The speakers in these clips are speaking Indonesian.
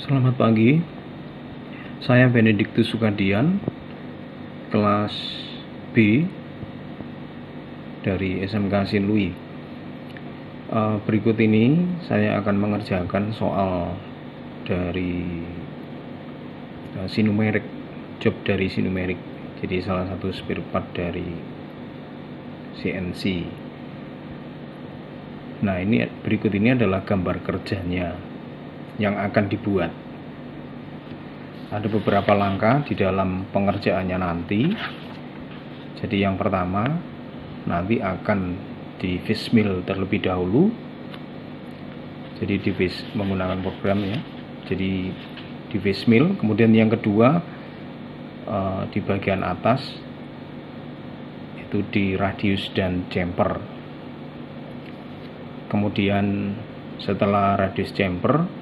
Selamat pagi, saya Benediktus Sukadian, kelas B dari SMK Sinlui. Berikut ini saya akan mengerjakan soal dari sinumerik, job dari sinumerik. Jadi salah satu spare part dari CNC. Nah, ini berikut ini adalah gambar kerjanya yang akan dibuat. Ada beberapa langkah di dalam pengerjaannya nanti. Jadi yang pertama, nanti akan di fishmill terlebih dahulu. Jadi menggunakan program ya. Jadi di fishmill. Kemudian yang kedua, di bagian atas itu di radius dan jumper. Kemudian setelah radius jumper,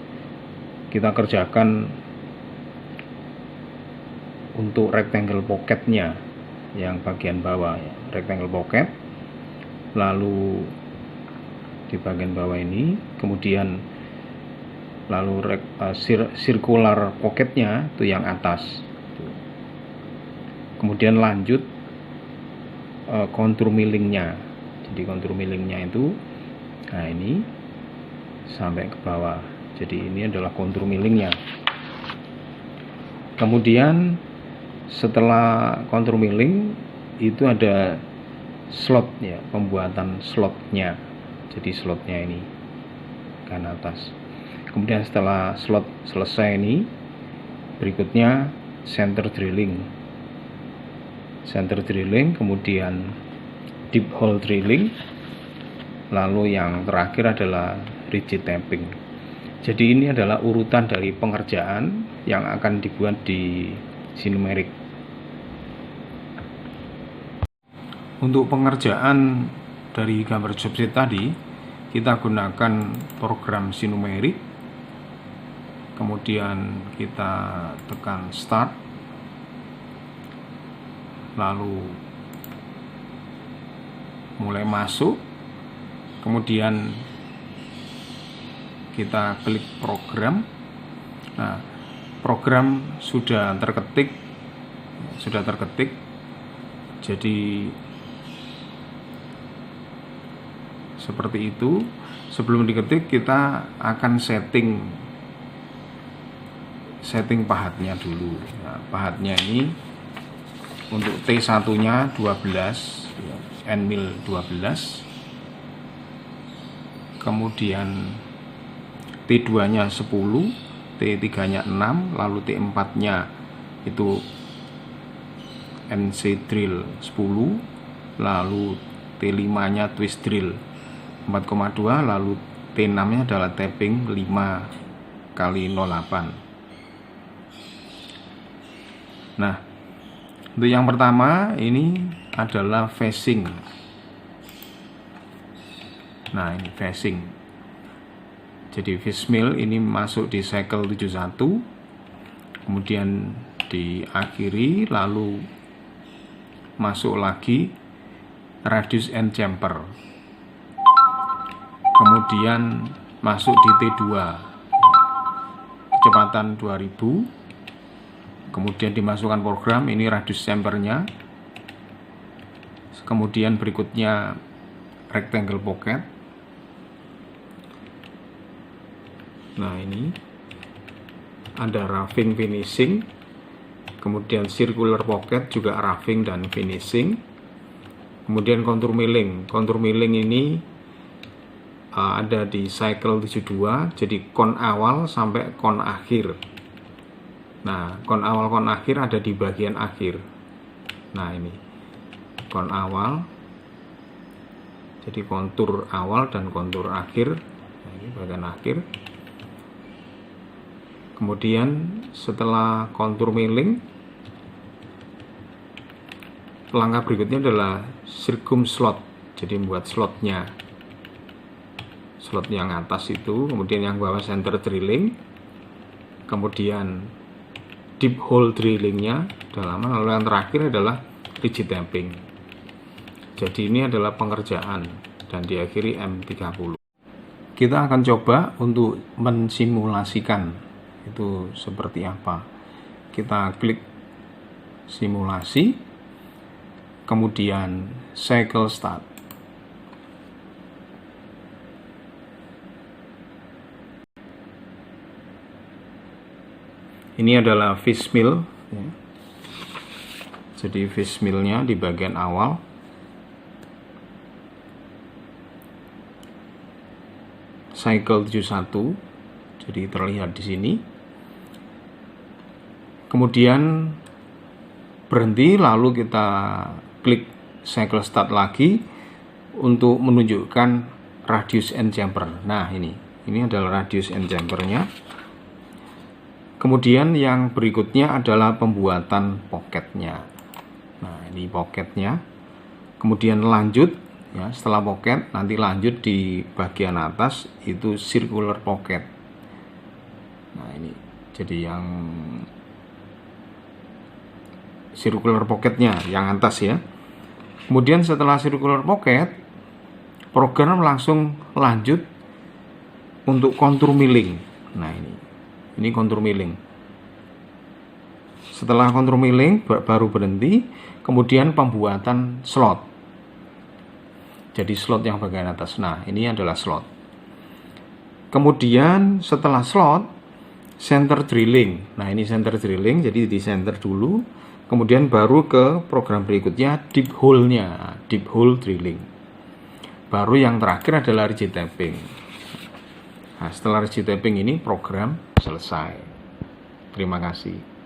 kita kerjakan untuk rectangle pocketnya yang bagian bawah ya. Rectangle pocket, lalu di bagian bawah ini, kemudian lalu circular pocketnya itu yang atas, kemudian lanjut kontur millingnya. Jadi kontur millingnya itu, nah ini sampai ke bawah. Jadi ini adalah kontur millingnya. Kemudian setelah kontur milling itu ada slot ya, pembuatan slotnya. Jadi slotnya ini kan atas. Kemudian setelah slot selesai ini, berikutnya center drilling, kemudian deep hole drilling, lalu yang terakhir adalah rigid tapping. Jadi ini adalah urutan dari pengerjaan yang akan dibuat di sinumerik. Untuk pengerjaan dari gambar job sheet tadi, kita gunakan program sinumerik. Kemudian kita tekan start, lalu mulai masuk, kemudian kita klik program. Nah, program sudah terketik. Jadi seperti itu. Sebelum diketik, kita akan setting pahatnya dulu. Nah, pahatnya ini untuk T1 nya 12 end mill 12, kemudian T2 nya 10, T3 nya 6, lalu T4 nya itu NC drill 10, lalu T5 nya twist drill 4,2, lalu T6 nya adalah tapping 5 kali 08. Nah, untuk yang pertama ini adalah facing. Nah, ini facing. Jadi fishmill ini masuk di cycle 71, kemudian diakhiri, lalu masuk lagi radius and jumper, kemudian masuk di T2 kecepatan 2000, kemudian dimasukkan program, ini radius jumpernya, kemudian berikutnya rectangle pocket. Nah, ini ada roughing finishing, kemudian circular pocket juga roughing dan finishing, kemudian contour milling. Contour milling ini ada di cycle 72, jadi kon awal sampai kon akhir. Nah, kon awal kon akhir ada di bagian akhir. Nah, ini kon awal, jadi kontur awal dan kontur akhir. Nah, ini bagian akhir. Kemudian setelah kontur milling, langkah berikutnya adalah circum slot. Jadi membuat slotnya, slot yang atas itu, kemudian yang bawah center drilling, kemudian deep hole drillingnya dalaman, lalu yang terakhir adalah rigid tapping. Jadi ini adalah pengerjaan dan diakhiri M30. Kita akan coba untuk mensimulasikan itu seperti apa. Kita klik simulasi, kemudian cycle start. Ini adalah fish meal ya. Jadi fish mealnya di bagian awal. Cycle 71, jadi terlihat di sini. Kemudian berhenti, lalu kita klik cycle start lagi untuk menunjukkan radius end chamber. Nah, ini adalah radius end chambernya. Kemudian yang berikutnya adalah pembuatan pocketnya. Nah, ini pocketnya. Kemudian lanjut ya, setelah pocket nanti lanjut di bagian atas itu circular pocket. Nah, ini jadi yang circular pocketnya yang atas ya. Kemudian setelah circular pocket, program langsung lanjut untuk contour milling. Nah, ini contour milling. Setelah contour milling baru berhenti, kemudian pembuatan slot. Jadi slot yang bagian atas. Nah, ini adalah slot. Kemudian setelah slot, center drilling. Nah, ini center drilling, jadi di center dulu. Kemudian baru ke program berikutnya, deep hole-nya, deep hole drilling. Baru yang terakhir adalah rigid tapping. Nah, setelah rigid tapping ini program selesai. Terima kasih.